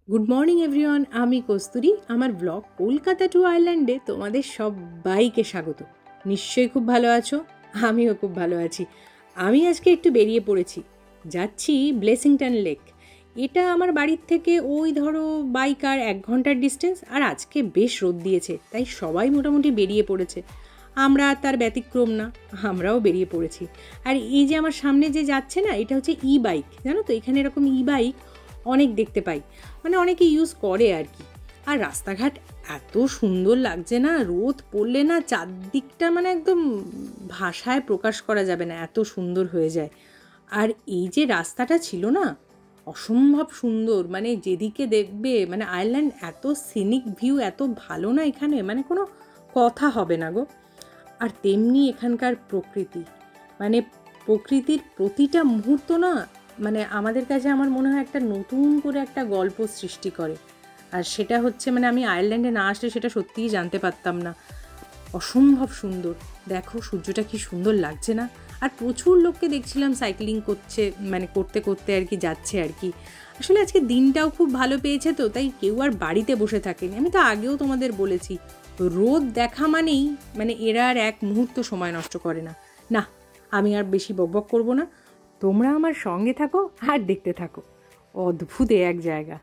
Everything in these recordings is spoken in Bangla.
গুড মর্নিং এভরিওয়ান, আমি কস্তুরী। আমার ব্লগ কলকাতা টু আইল্যান্ডে তোমাদের সবাইকে স্বাগত। নিশ্চয়ই খুব ভালো আছো, আমিও খুব ভালো আছি। আমি আজকে একটু বেরিয়ে পড়েছি, যাচ্ছি ব্লেসিংটন লেক। এটা আমার বাড়ির থেকে ওই ধরো বাইক আর 1 ঘন্টার ডিস্টেন্স। আর আজকে বেশ রোদ দিয়েছে, তাই সবাই মোটামুটি বেরিয়ে পড়েছে। আমরা তার ব্যতিক্রম না, আমরাও বেরিয়ে পড়েছি। আর এই যে আমার সামনে যে যাচ্ছে না, এটা হচ্ছে ই বাইক। জানো তো, এখানে এরকম ই বাইক অনেক দেখতে পাই, মানে অনেকে ইউজ করে আর কি। আর রাস্তাঘাট এত সুন্দর লাগছে না, রোদ পড়লে না চারদিকটা মানে একদম ভাষায় প্রকাশ করা যাবে না, এত সুন্দর হয়ে যায়। আর এই যে রাস্তাটা ছিল না, অসম্ভব সুন্দর, মানে যেদিকে দেখবে মানে আয়ারল্যান্ড এত সিনিক ভিউ, এত ভালো না এখানে, মানে কোনো কথা হবে না গো। আর তেমনি এখানকার প্রকৃতি, মানে প্রকৃতির প্রতিটা মুহূর্ত না, মানে আমাদের কাছে আমার মনে হয় একটা নতুন করে একটা গল্প সৃষ্টি করে। আর সেটা হচ্ছে মানে আমি আয়ারল্যান্ডে না আসলে সেটা সত্যিই জানতে পারতাম না। অসম্ভব সুন্দর, দেখো সূর্যটা কি সুন্দর লাগছে না। আর প্রচুর লোককে দেখছিলাম সাইক্লিং করছে, মানে করতে করতে আর কি যাচ্ছে আর কি। আসলে আজকে দিনটাও খুব ভালো পেয়েছে, তো তাই কেউ আর বাড়িতে বসে থাকেনি। আমি তো আগেও তোমাদের বলেছি, রোদ দেখা মানেই মানে এরা আর এক মুহূর্ত সময় নষ্ট করে না। না, আমি আর বেশি বকবক করবো না, তোমরা আমার সঙ্গে থাকো আর দেখতে থাকো। অদ্ভুত এক জায়গা।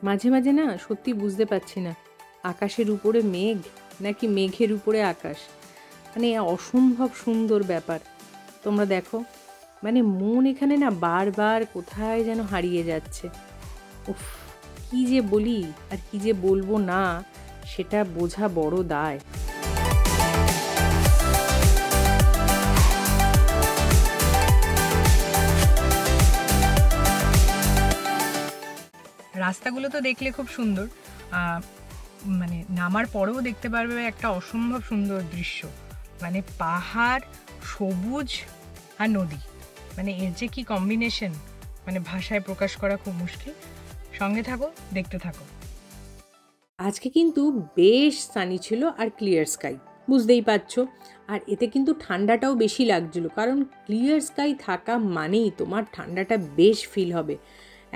মাঝে মাঝে না সত্যি বুঝতে পারছি না, আকাশের উপরে মেঘ নাকি মেঘের উপরে আকাশ। মানে অসম্ভব সুন্দর ব্যাপার। তোমরা দেখো, মানে মন এখানে না বারবার কোথায় যেন হারিয়ে যাচ্ছে। উফ, কি যে বলি আর কি যে বলবো না, সেটা বোঝা বড় দায়। রাস্তাগুলো তো দেখলে খুব সুন্দর, মানে নামার পরেও দেখতে পারবে একটা অসম্ভব সুন্দর দৃশ্য, মানে পাহাড়, সবুজ আর নদী, মানে এর যে কি কম্বিনেশন, মানে ভাষায় প্রকাশ করা খুব মুশকিল। সঙ্গে থাকো, দেখতে থাকো। আজকে কিন্তু বেশ সানি ছিল আর ক্লিয়ার স্কাই, বুঝতেই পারছো। আর এতে কিন্তু ঠান্ডাটাও বেশি লাগছিল, কারণ ক্লিয়ার স্কাই থাকা মানেই তোমার ঠান্ডাটা বেশ ফিল হবে।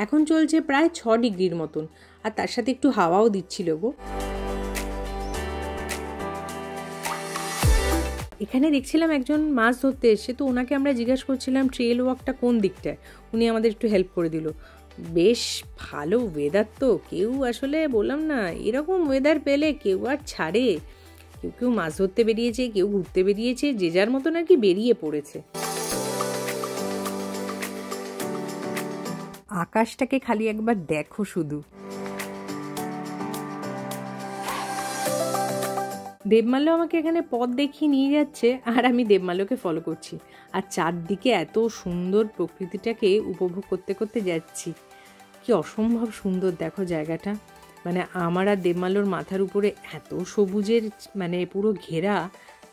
এখন চলছে প্রায় 6 ডিগ্রির মতন, আর তার সাথে একটু হাওয়াও দিচ্ছিল গো। এখানে দেখছিলাম একজন মাছ ধরতে এসে, তো ওনাকে আমরা জিজ্ঞাসা করছিলাম ট্রেল ওয়াকটা কোন দিকটায়। উনি আমাদের একটু হেল্প করে দিল। বেশ ভালো ওয়েদার, তো কেউ আসলে বললাম না, এরকম ওয়েদার পেলে কেউ আর ছাড়ে। কেউ কেউ মাছ ধরতে বেরিয়েছে, কেউ ঘুরতে বেরিয়েছে, যে যার মতন আর কি বেরিয়ে পড়েছে। আকাশটাকে খালি একবার দেখো শুধু। দেবমাল্য আমাকে এখানে পথ দেখিয়ে নিয়ে যাচ্ছে, আর আমি দেবমাল্যকে ফলো করছি। আর চারদিকে এত সুন্দর প্রকৃতিটাকে উপভোগ করতে করতে যাচ্ছি। কি অসম্ভব সুন্দর দেখো জায়গাটা, মানে আমার আর দেবমাল্যর মাথার উপরে এত সবুজের মানে পুরো ঘেরা,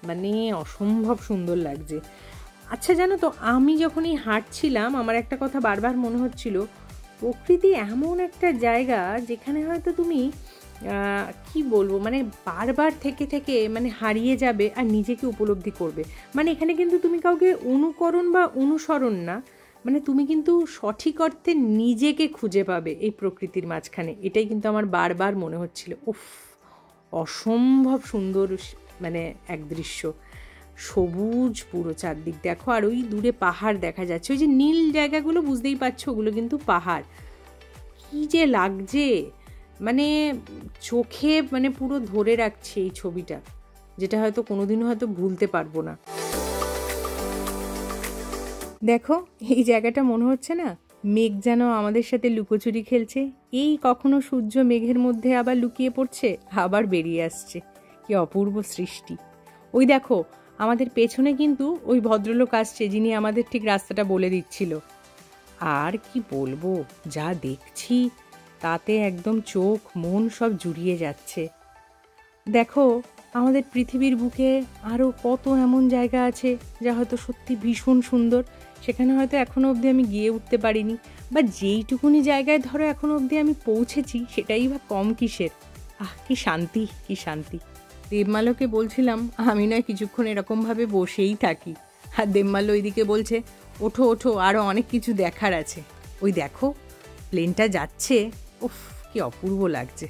মানে অসম্ভব সুন্দর লাগছে। আচ্ছা জানো তো, আমি যখনই হাঁটছিলাম আমার একটা কথা বারবার মনে হচ্ছিল, প্রকৃতি এমন একটা জায়গা যেখানে হয়তো তুমি কি বলবো, মানে বারবার থেকে থেকে মানে হারিয়ে যাবে আর নিজেকে উপলব্ধি করবে। মানে এখানে কিন্তু তুমি কাউকে অনুকরণ বা অনুসরণ না, মানে তুমি কিন্তু সঠিক অর্থে নিজেকে খুঁজে পাবে এই প্রকৃতির মাঝখানে। এটাই কিন্তু আমার বারবার মনে হচ্ছিল। উফ, অসম্ভব সুন্দর মানে এক দৃশ্য, সবুজ পুরো চারদিক দেখো। আর ওই দূরে পাহাড় দেখা যাচ্ছে, ওই যে নীল জায়গাগুলো বুঝতেই পারছো, ওগুলো কিন্তু পাহাড়। কি যে লাগছে, মানে চোখে মানে পুরো ধরে রাখছে এই ছবিটা, যেটা হয়তো কোনোদিনও হয়তো ভুলতে পারবো না। দেখো এই জায়গাটা মনে হচ্ছে না মেঘ যেন আমাদের সাথে লুকোচুরি খেলছে। এই কখনো সূর্য মেঘের মধ্যে আবার লুকিয়ে পড়ছে, আবার বেরিয়ে আসছে। কি অপূর্ব সৃষ্টি। ওই দেখো আমাদের পেছনে কিন্তু ওই ভদ্রলোক আসছে, যিনি আমাদের ঠিক রাস্তাটা বলে দিচ্ছিল। আর কি বলবো, যা দেখছি তাতে একদম চোখ মন সব জুড়িয়ে যাচ্ছে। দেখো, আমাদের পৃথিবীর বুকে আরও কত এমন জায়গা আছে যা হয়তো সত্যি ভীষণ সুন্দর, সেখানে হয়তো এখনও অবধি আমি গিয়ে উঠতে পারিনি, বা যেইটুকুনি জায়গায় ধরো এখনও অবধি আমি পৌঁছেছি সেটাই বা কম কিসের। কি শান্তি, কি শান্তি। দেবমালকে বলছিলাম আমি নয় কিছুক্ষণ এরকমভাবে বসেই থাকি, আর দেবমাল ওইদিকে বলছে ওঠো ওঠো, আরও অনেক কিছু দেখার আছে। ওই দেখো প্লেনটা যাচ্ছে, উফ কি অপূর্ব লাগছে।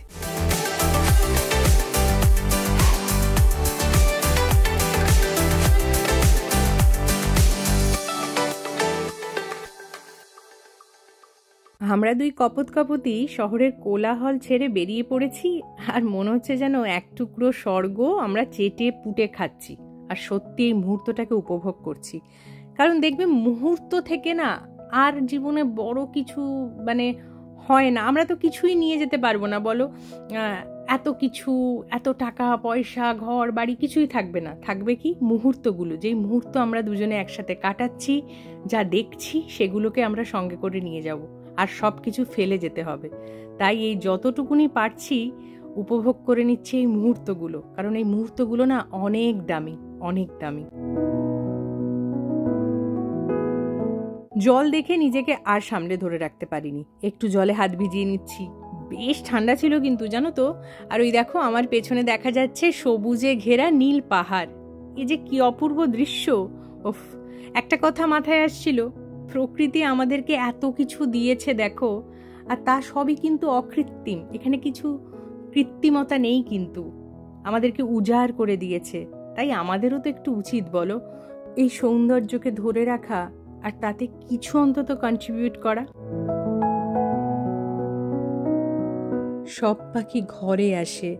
আমরা দুই কপতি শহরের কোলাহল ছেড়ে বেরিয়ে পড়েছি, আর মনে হচ্ছে যেন এক টুকরো স্বর্গ আমরা চেটে পুটে খাচ্ছি, আর সত্যি এই মুহূর্তটাকে উপভোগ করছি। কারণ দেখবে মুহূর্ত থেকে না আর জীবনে বড় কিছু মানে হয় না। আমরা তো কিছুই নিয়ে যেতে পারবো না বলো, এত কিছু, এত টাকা পয়সা ঘর বাড়ি কিছুই থাকবে না। থাকবে কি মুহূর্তগুলো, যেই মুহূর্ত আমরা দুজনে একসাথে কাটাচ্ছি, যা দেখছি সেগুলোকে আমরা সঙ্গে করে নিয়ে যাব, আর সব কিছু ফেলে যেতে হবে। তাই এই যতটুকুনি পারছি উপভোগ করে নিচ্ছি এই মুহূর্তগুলো, কারণ এই মুহূর্তগুলো না অনেক দামি, অনেক দামি। জল দেখে নিজেকে আর সামলে ধরে রাখতে পারিনি, একটু জলে হাত ভিজিয়ে নিচ্ছি। বেশ ঠান্ডা ছিল কিন্তু, জানো তো। আর ওই দেখো আমার পেছনে দেখা যাচ্ছে সবুজে ঘেরা নীল পাহাড়। এ যে কি অপূর্ব দৃশ্য। ওফ, একটা কথা মাথায় আসছিল, প্রকৃতি আমাদেরকে এত কিছু দিয়েছে দেখো, আর তা সবই কিন্তু অকৃত্রিম। এখানে কিছু কৃত্রিমতা নেই, কিন্তু আমাদেরকে উজাড় করে দিয়েছে। তাই আমাদেরও তো একটু উচিত বলো এই সৌন্দর্যকে ধরে রাখা, আর তাতে কিছু অন্তত কন্ট্রিবিউট করা। সব পাখি ঘরে আসে,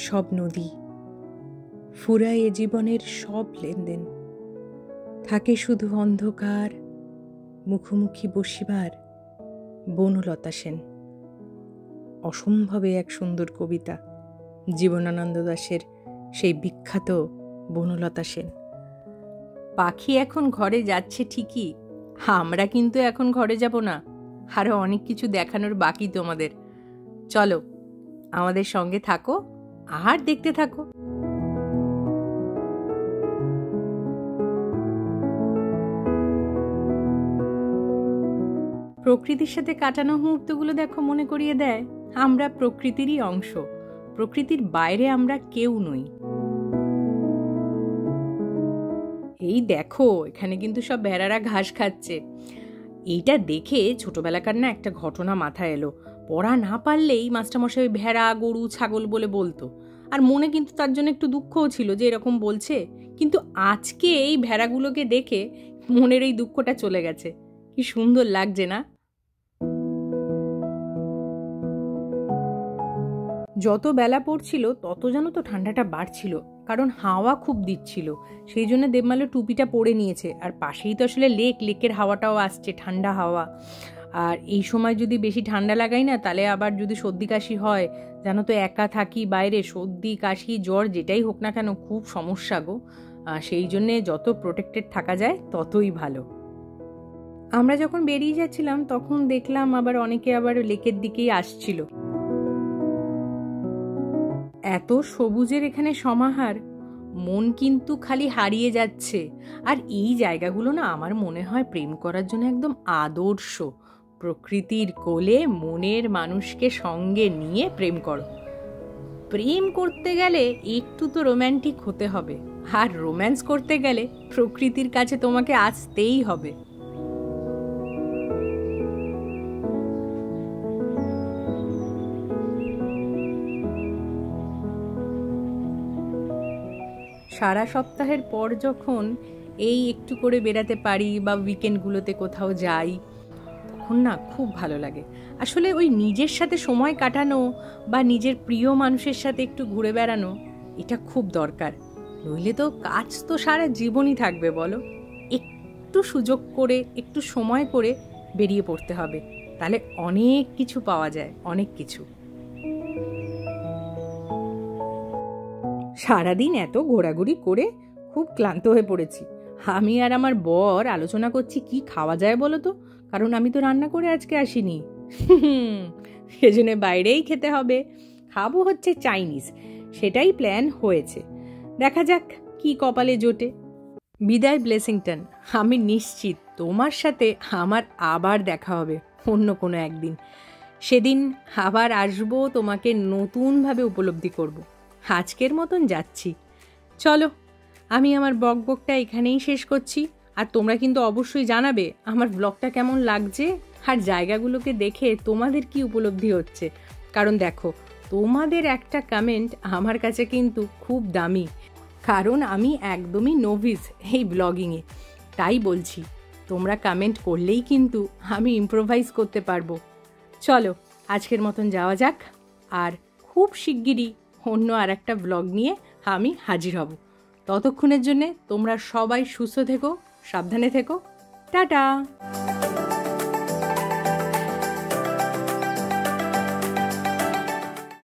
সব নদী ফুরায় এ জীবনের সব লেনদেন, থাকে শুধু অন্ধকার মুখোমুখি বসিবার বনলতা সেন। অসম্ভবে এক সুন্দর কবিতা, জীবনানন্দ দাশের সেই বিখ্যাত বনলতা সেন। পাখি এখন ঘরে যাচ্ছে ঠিকই, আমরা কিন্তু এখন ঘরে যাব না, আরো অনেক কিছু দেখানোর বাকি তোমাদের। চলো আমাদের সঙ্গে থাকো আর দেখতে থাকো। প্রকৃতির সাথে কাটানো মুহূর্তগুলো দেখো মনে করিয়ে দেয় আমরা প্রকৃতিরই অংশ, প্রকৃতির বাইরে আমরা কেউ নই। এই দেখো এখানে কিন্তু সব ভেড়ারা ঘাস খাচ্ছে। এইটা দেখে ছোটবেলাকার না একটা ঘটনা মাথায় এলো। পড়া না পারলেই মাস্টারমশাই ভেড়া গরু ছাগল বলে বলতো, আর মনে কিন্তু তার জন্য একটু দুঃখও ছিল যে এরকম বলছে। কিন্তু আজকে এই ভেড়াগুলোকে দেখে মনের এই দুঃখটা চলে গেছে। কি সুন্দর লাগছে না? যত বেলা পড়ছিল তত যেন তো ঠান্ডাটা বাড়ছিল, কারণ হাওয়া খুব দিচ্ছিল। সেই জন্য দেবমালা টুপিটা পরে নিয়েছে। আর পাশেই তো আসলে লেকের হাওয়াটাও আসছে, ঠান্ডা হাওয়া। আর এই সময় যদি বেশি ঠান্ডা লাগাই না, তাহলে আবার যদি সর্দি কাশি হয়, জানো তো একা থাকি বাইরে, সর্দি কাশি জ্বর যেটাই হোক না কেন খুব সমস্যা গো। সেই জন্যে যত প্রোটেক্টেড থাকা যায় ততই ভালো। আমরা যখন বেরিয়ে যাচ্ছিলাম তখন দেখলাম আবার অনেকে আবার লেকের দিকেই আসছিল। এত সবুজের এখানে সমাহার, মন কিন্তু খালি হারিয়ে যাচ্ছে। আর এই জায়গাগুলো না আমার মনে হয় প্রেম করার জন্য একদম আদর্শ। প্রকৃতির কোলে মনের মানুষকে সঙ্গে নিয়ে প্রেম করো। প্রেম করতে গেলে একটু তো রোম্যান্টিক হতে হবে, আর রোম্যান্স করতে গেলে প্রকৃতির কাছে তোমাকে আসতেই হবে। সারা সপ্তাহের পর যখন এই একটু করে বেড়াতে পারি বা উইকেন্ডগুলোতে কোথাও যাই, তখন না খুব ভালো লাগে। আসলে ওই নিজের সাথে সময় কাটানো বা নিজের প্রিয় মানুষের সাথে একটু ঘুরে বেড়ানো, এটা খুব দরকার। নইলে তো কাজ তো সারা জীবনই থাকবে বলো। একটু সুযোগ করে একটু সময় করে বেরিয়ে পড়তে হবে, তাহলে অনেক কিছু পাওয়া যায়, অনেক কিছু। সারাদিন এত ঘোরাঘুরি করে খুব ক্লান্ত হয়ে পড়েছি। আমি আর আমার বর আলোচনা করছি কি খাওয়া যায় বলো তো, কারণ আমি তো রান্না করে আজকে আসিনি। সেজন্য বাইরেই খেতে হবে। খাবো হচ্ছে চাইনিজ, সেটাই প্ল্যান হয়েছে। দেখা যাক কি কপালে জোটে। বিদায় ব্লেসিংটন, আমি নিশ্চিত তোমার সাথে আমার আবার দেখা হবে অন্য কোনো একদিন। সেদিন আবার আসবো, তোমাকে নতুনভাবে উপলব্ধি করব। আজকের মতন যাচ্ছি। চলো, আমি আমার বকবকটা এখানেই শেষ করছি। আর তোমরা কিন্তু অবশ্যই জানাবে আমার ব্লগটা কেমন লাগছে আর জায়গাগুলোকে দেখে তোমাদের কি উপলব্ধি হচ্ছে। কারণ দেখো, তোমাদের একটা কমেন্ট আমার কাছে কিন্তু খুব দামি, কারণ আমি একদমই নোভিস এই ব্লগিংয়ে। তাই বলছি, তোমরা কমেন্ট করলেই কিন্তু আমি ইম্প্রোভাইজ করতে পারবো। চলো, আজকের মতন যাওয়া যাক। আর খুব শিগগিরই অন্য আর একটা ব্লগ নিয়ে আমি হাজির হব। ততক্ষণের জন্যে তোমরা সবাই সুস্থ থেকো, সাবধানে থেকো। টাটা।